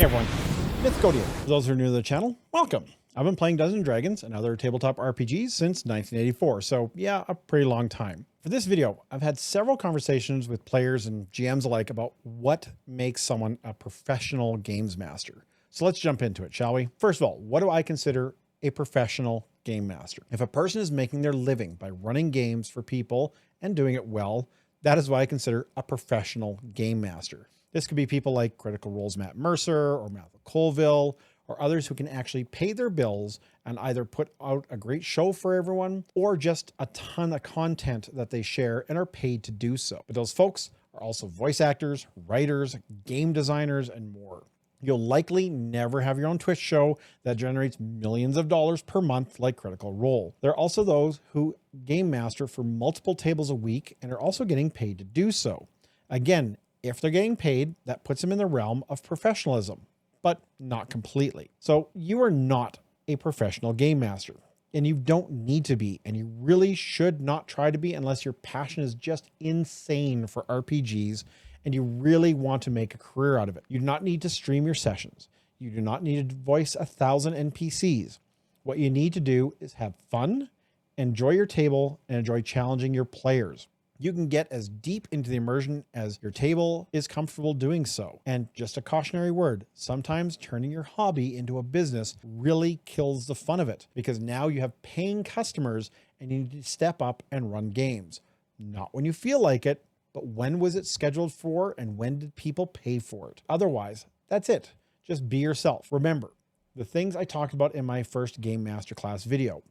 Hey everyone, Mythgodian. For those who are new to the channel, welcome. I've been playing Dungeons & Dragons and other tabletop RPGs since 1984, so yeah, a pretty long time. For this video, I've had several conversations with players and GMs alike about what makes someone a professional games master. So let's jump into it, shall we? First of all, what do I consider a professional game master? If a person is making their living by running games for people and doing it well, that is what I consider a professional game master. This could be people like Critical Role's Matt Mercer or Matthew Colville or others who can actually pay their bills and either put out a great show for everyone or just a ton of content that they share and are paid to do so. But those folks are also voice actors, writers, game designers, and more. You'll likely never have your own Twitch show that generates millions of dollars per month like Critical Role. There are also those who game master for multiple tables a week and are also getting paid to do so. Again, if they're getting paid, that puts them in the realm of professionalism, but not completely. So you are not a professional game master, and you don't need to be, and you really should not try to be unless your passion is just insane for RPGs and you really want to make a career out of it. You do not need to stream your sessions. You do not need to voice 1,000 NPCs. What you need to do is have fun, enjoy your table, and enjoy challenging your players. You can get as deep into the immersion as your table is comfortable doing so. And just a cautionary word, sometimes turning your hobby into a business really kills the fun of it because now you have paying customers and you need to step up and run games. Not when you feel like it, but when was it scheduled for and when did people pay for it? Otherwise, that's it. Just be yourself. Remember, the things I talked about in my first Game Masterclass video.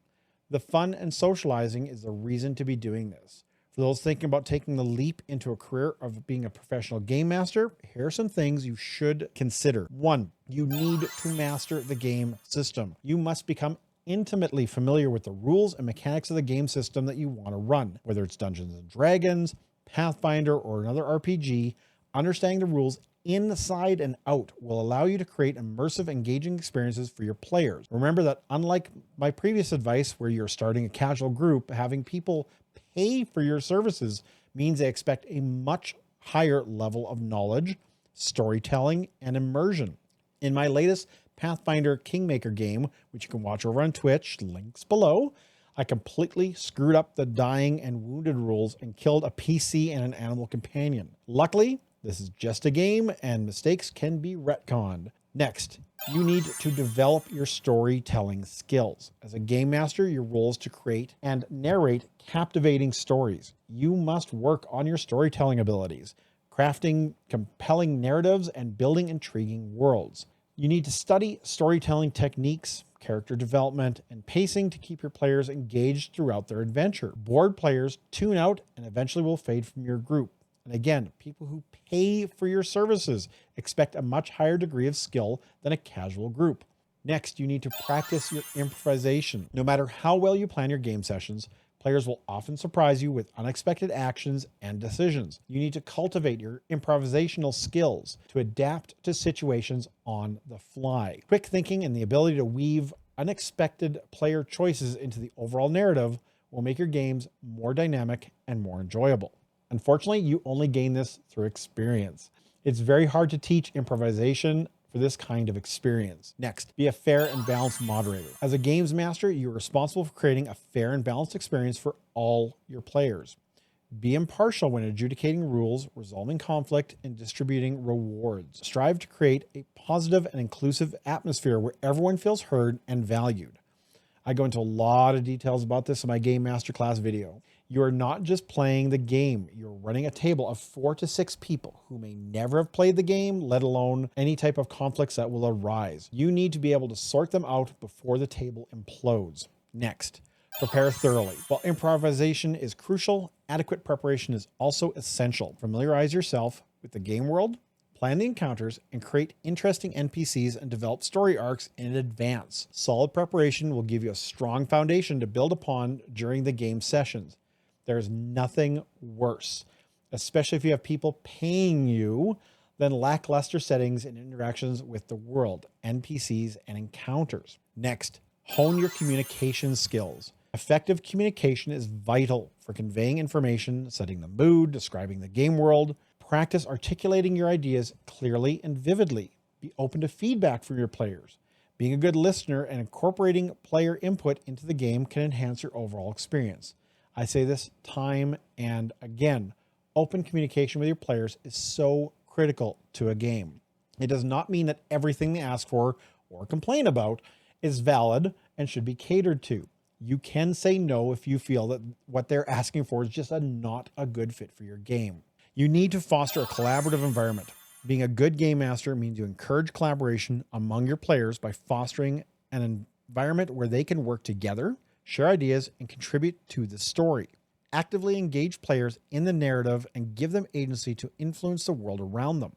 The fun and socializing is the reason to be doing this. For those thinking about taking the leap into a career of being a professional game master, here are some things you should consider. 1, you need to master the game system. You must become intimately familiar with the rules and mechanics of the game system that you want to run. Whether it's Dungeons & Dragons, Pathfinder, or another RPG, understanding the rules inside and out will allow you to create immersive, engaging experiences for your players. Remember that unlike my previous advice where you're starting a casual group, having people pay for your services means they expect a much higher level of knowledge, storytelling, and immersion. In my latest Pathfinder Kingmaker game, which you can watch over on Twitch, links below, I completely screwed up the dying and wounded rules and killed a PC and an animal companion. Luckily, this is just a game and mistakes can be retconned. Next, you need to develop your storytelling skills. As a game master, your role is to create and narrate captivating stories. You must work on your storytelling abilities, crafting compelling narratives and building intriguing worlds. You need to study storytelling techniques, character development, and pacing to keep your players engaged throughout their adventure. Bored players tune out and eventually will fade from your group. And again, people who pay for your services expect a much higher degree of skill than a casual group. Next, you need to practice your improvisation. No matter how well you plan your game sessions, players will often surprise you with unexpected actions and decisions. You need to cultivate your improvisational skills to adapt to situations on the fly. Quick thinking and the ability to weave unexpected player choices into the overall narrative will make your games more dynamic and more enjoyable. Unfortunately, you only gain this through experience. It's very hard to teach improvisation for this kind of experience. Next, be a fair and balanced moderator. As a games master, you're responsible for creating a fair and balanced experience for all your players. Be impartial when adjudicating rules, resolving conflict, and distributing rewards. Strive to create a positive and inclusive atmosphere where everyone feels heard and valued. I go into a lot of details about this in my Game Masterclass video. You are not just playing the game, you're running a table of 4 to 6 people who may never have played the game, let alone any type of conflicts that will arise. You need to be able to sort them out before the table implodes. Next, prepare thoroughly. While improvisation is crucial, adequate preparation is also essential. Familiarize yourself with the game world, plan the encounters, and create interesting NPCs and develop story arcs in advance. Solid preparation will give you a strong foundation to build upon during the game sessions. There's nothing worse, especially if you have people paying you, than lackluster settings and interactions with the world, NPCs, and encounters. Next, hone your communication skills. Effective communication is vital for conveying information, setting the mood, describing the game world. Practice articulating your ideas clearly and vividly. Be open to feedback from your players. Being a good listener and incorporating player input into the game can enhance your overall experience. I say this time and again. Open communication with your players is so critical to a game. It does not mean that everything they ask for or complain about is valid and should be catered to. You can say no if you feel that what they're asking for is just not a good fit for your game. You need to foster a collaborative environment. Being a good game master means you encourage collaboration among your players by fostering an environment where they can work together, share ideas, and contribute to the story. Actively engage players in the narrative and give them agency to influence the world around them.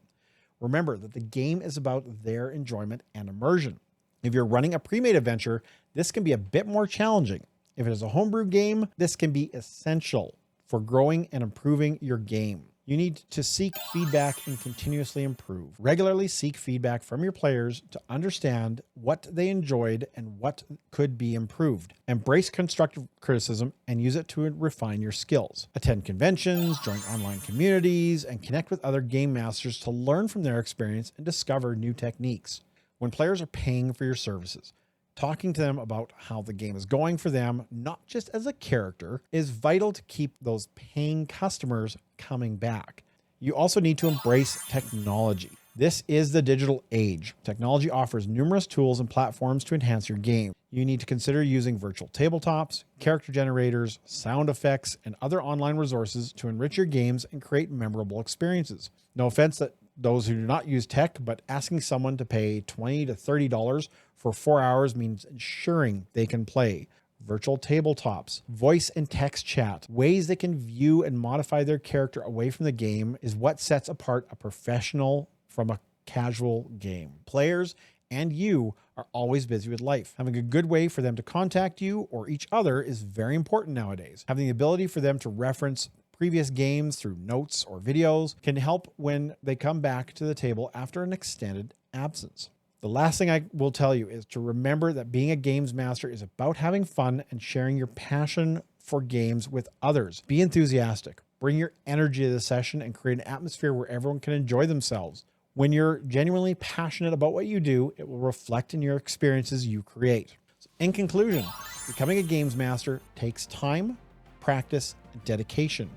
Remember that the game is about their enjoyment and immersion. If you're running a pre-made adventure, this can be a bit more challenging. If it is a homebrew game, this can be essential for growing and improving your game. You need to seek feedback and continuously improve. Regularly seek feedback from your players to understand what they enjoyed and what could be improved. Embrace constructive criticism and use it to refine your skills. Attend conventions, join online communities, and connect with other game masters to learn from their experience and discover new techniques. When players are paying for your services, talking to them about how the game is going for them, not just as a character, is vital to keep those paying customers coming back. You also need to embrace technology. This is the digital age. Technology offers numerous tools and platforms to enhance your game. You need to consider using virtual tabletops, character generators, sound effects, and other online resources to enrich your games and create memorable experiences. No offense that those who do not use tech, but asking someone to pay $20 to $30 for 4 hours means ensuring they can play. Virtual tabletops, voice and text chat, ways they can view and modify their character away from the game is what sets apart a professional from a casual game. Players and you are always busy with life. Having a good way for them to contact you or each other is very important nowadays. Having the ability for them to reference previous games through notes or videos can help when they come back to the table after an extended absence. The last thing I will tell you is to remember that being a games master is about having fun and sharing your passion for games with others. Be enthusiastic, bring your energy to the session, and create an atmosphere where everyone can enjoy themselves. When you're genuinely passionate about what you do, it will reflect in your experiences you create. So in conclusion, becoming a games master takes time, practice, and dedication.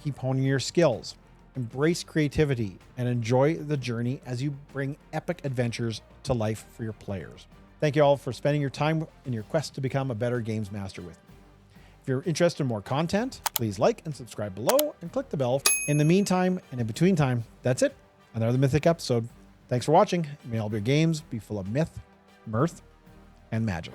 Keep honing your skills, embrace creativity, and enjoy the journey as you bring epic adventures to life for your players. Thank you all for spending your time in your quest to become a better games master with me. If you're interested in more content, please like and subscribe below and click the bell. In the meantime and in between time, that's it. Another Mythic episode. Thanks for watching. May all your games be full of myth, mirth, and magic.